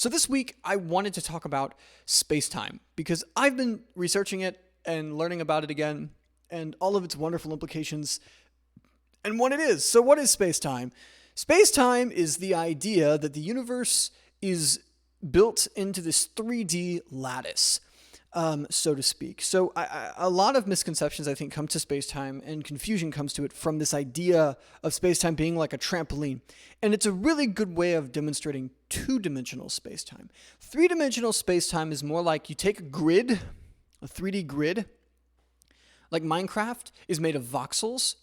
So this week, I wanted to talk about space-time because I've been researching it and learning about it again and all of its wonderful implications and what it is. So what is space-time? Space-time is the idea that the universe is built into this 3D lattice, so to speak. So a lot of misconceptions, I think, come to space-time, and confusion comes to it from this idea of space-time being like a trampoline. And it's a really good way of demonstrating two-dimensional space-time. Three-dimensional space-time is more like you take a grid, a 3D grid, like Minecraft is made of voxels,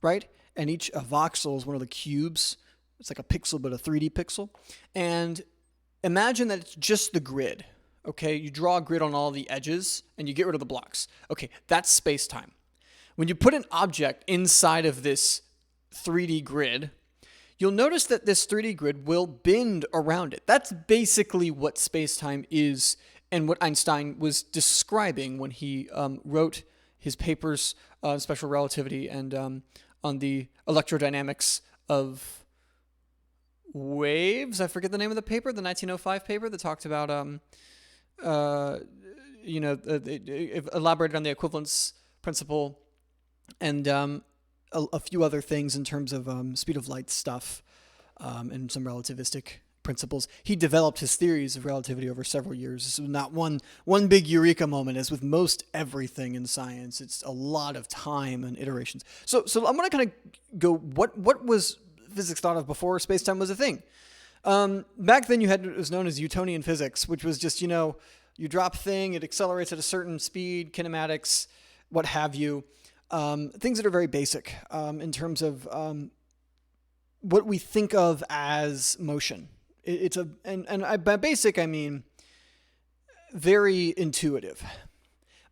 right? And each a voxel is one of the cubes. It's like a pixel, but a 3D pixel. And imagine that it's just the grid. Okay, you draw a grid on all the edges and you get rid of the blocks. Okay, that's space-time. When you put an object inside of this 3D grid, you'll notice that this 3D grid will bend around it. That's basically what space-time is and what Einstein was describing when he wrote his papers on special relativity and on the electrodynamics of waves. I forget the name of the paper, the 1905 paper that talked about it elaborated on the equivalence principle and a few other things in terms of speed of light stuff and some relativistic principles. He developed his theories of relativity over several years. This was not one big eureka moment, as with most everything in science. It's a lot of time and iterations. So I'm going to kind of go, what was physics thought of before space-time was a thing? Back then you had what was known as Newtonian Physics, which was just, you drop a thing, it accelerates at a certain speed, kinematics, what have you. Things that are very basic in terms of what we think of as motion. By basic, I mean very intuitive,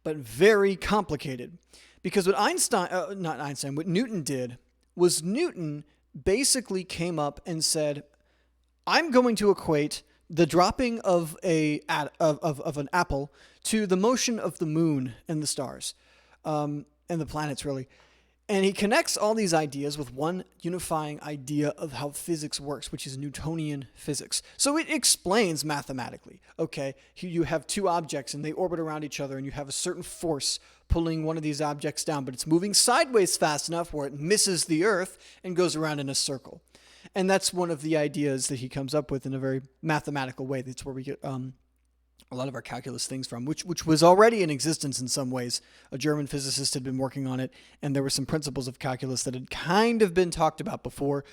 but very complicated. Because what Newton did was Newton basically came up and said, I'm going to equate the dropping of an apple to the motion of the moon and the stars, and the planets, really. And he connects all these ideas with one unifying idea of how physics works, which is Newtonian physics. So it explains mathematically, okay, you have two objects and they orbit around each other and you have a certain force pulling one of these objects down, but it's moving sideways fast enough where it misses the Earth and goes around in a circle. And that's one of the ideas that he comes up with in a very mathematical way. That's where we get a lot of our calculus things from, which was already in existence in some ways. A German physicist had been working on it, and there were some principles of calculus that had kind of been talked about before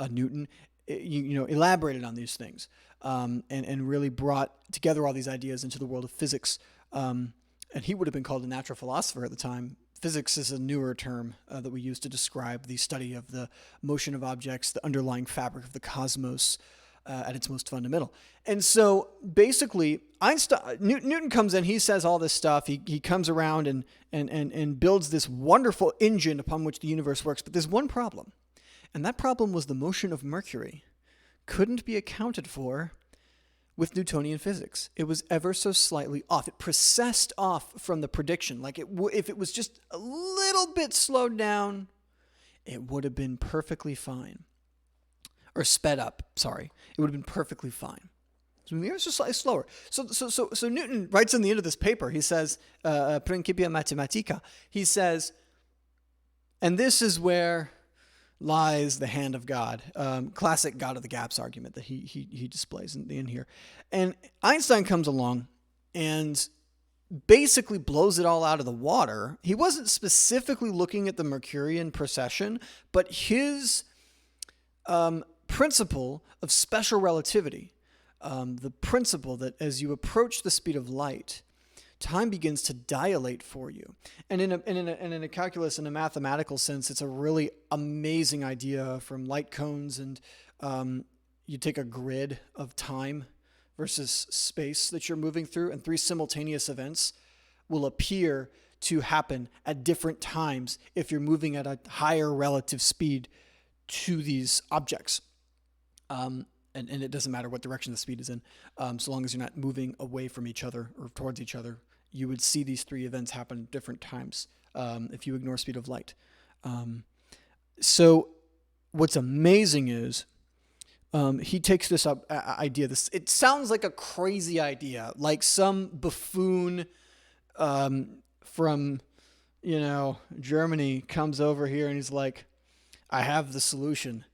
Newton elaborated on these things and really brought together all these ideas into the world of physics. And he would have been called a natural philosopher at the time. Physics is a newer term that we use to describe the study of the motion of objects, the underlying fabric of the cosmos at its most fundamental. And so basically, Newton comes in, he says all this stuff, he comes around and builds this wonderful engine upon which the universe works. But there's one problem, and that problem was the motion of Mercury couldn't be accounted for with Newtonian physics. It was ever so slightly off. It precessed off from the prediction. Like if it was just a little bit slowed down, it would have been perfectly fine. Or sped up, sorry. It would have been perfectly fine. So it was just slightly slower. So Newton writes in the end of this paper, he says, Principia Mathematica, he says, and this is where lies the hand of God. Classic God of the gaps argument that he displays in here. And Einstein comes along and basically blows it all out of the water. He wasn't specifically looking at the Mercurian precession, but his principle of special relativity, the principle that as you approach the speed of light, time begins to dilate for you. And in a calculus, in a mathematical sense, it's a really amazing idea from light cones. And you take a grid of time versus space that you're moving through, and three simultaneous events will appear to happen at different times if you're moving at a higher relative speed to these objects. And it doesn't matter what direction the speed is in, so long as you're not moving away from each other or towards each other. You would see these three events happen at different times if you ignore speed of light. So what's amazing is he takes this idea. It sounds like a crazy idea, like some buffoon from Germany comes over here and he's like, I have the solution.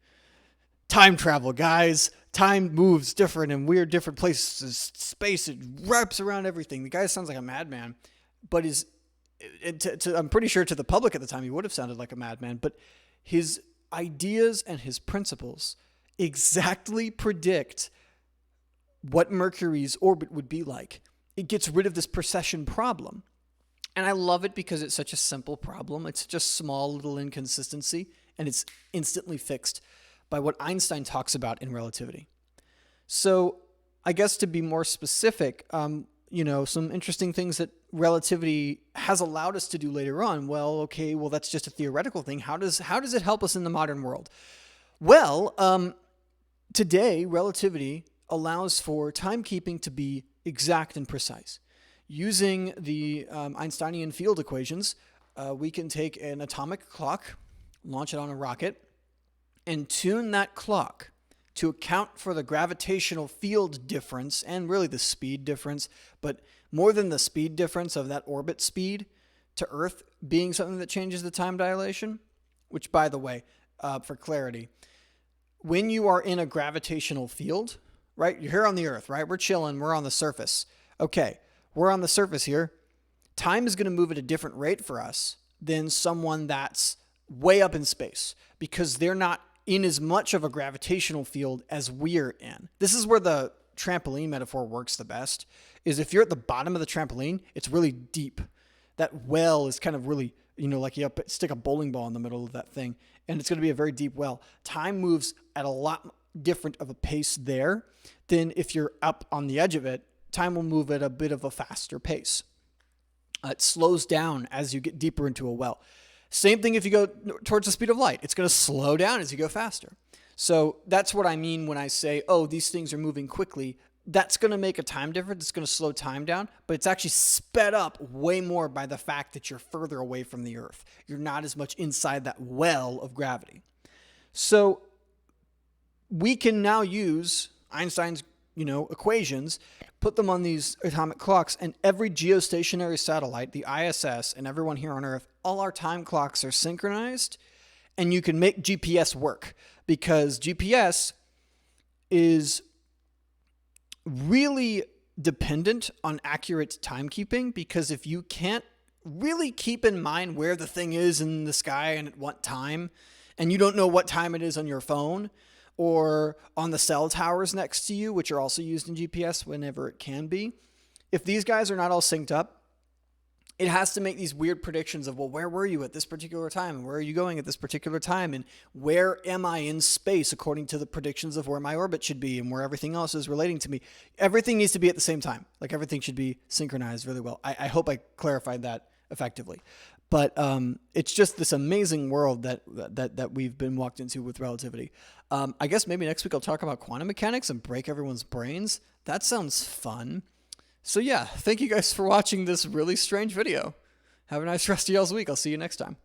Time travel, guys. Time moves different in weird different places. Space, it wraps around everything. The guy sounds like a madman, but I'm pretty sure to the public at the time he would have sounded like a madman, but his ideas and his principles exactly predict what Mercury's orbit would be like. It gets rid of this precession problem. And I love it because it's such a simple problem. It's just small little inconsistency, and it's instantly fixed by what Einstein talks about in relativity. So I guess to be more specific, some interesting things that relativity has allowed us to do later on. Well, that's just a theoretical thing. How does it help us in the modern world? Well, today, relativity allows for timekeeping to be exact and precise. Using the Einsteinian field equations, we can take an atomic clock, launch it on a rocket, and tune that clock to account for the gravitational field difference and really the speed difference, but more than the speed difference of that orbit speed to Earth being something that changes the time dilation, which, by the way, for clarity, when you are in a gravitational field, right? You're here on the Earth, right? We're chilling. We're on the surface. Okay, we're on the surface here. Time is going to move at a different rate for us than someone that's way up in space because they're not in as much of a gravitational field as we're in. This is where the trampoline metaphor works the best, is if you're at the bottom of the trampoline, it's really deep. That well is kind of really, like you stick a bowling ball in the middle of that thing, and it's going to be a very deep well. Time moves at a lot different of a pace there than if you're up on the edge of it. Time will move at a bit of a faster pace. It slows down as you get deeper into a well. Same thing if you go towards the speed of light. It's going to slow down as you go faster. So that's what I mean when I say, these things are moving quickly. That's going to make a time difference. It's going to slow time down, but it's actually sped up way more by the fact that you're further away from the Earth. You're not as much inside that well of gravity. So we can now use Einstein's equations, put them on these atomic clocks, and every geostationary satellite, the ISS, and everyone here on Earth, all our time clocks are synchronized, and you can make GPS work because GPS is really dependent on accurate timekeeping, because if you can't really keep in mind where the thing is in the sky and at what time, and you don't know what time it is on your phone, or on the cell towers next to you, which are also used in GPS whenever it can be. If these guys are not all synced up, it has to make these weird predictions of, where were you at this particular time? And where are you going at this particular time? And where am I in space according to the predictions of where my orbit should be and where everything else is relating to me? Everything needs to be at the same time. Like everything should be synchronized really well. I hope I clarified that effectively. But it's just this amazing world that we've been walked into with relativity. I guess maybe next week I'll talk about quantum mechanics and break everyone's brains. That sounds fun. So yeah, thank you guys for watching this really strange video. Have a nice rest of y'all's week. I'll see you next time.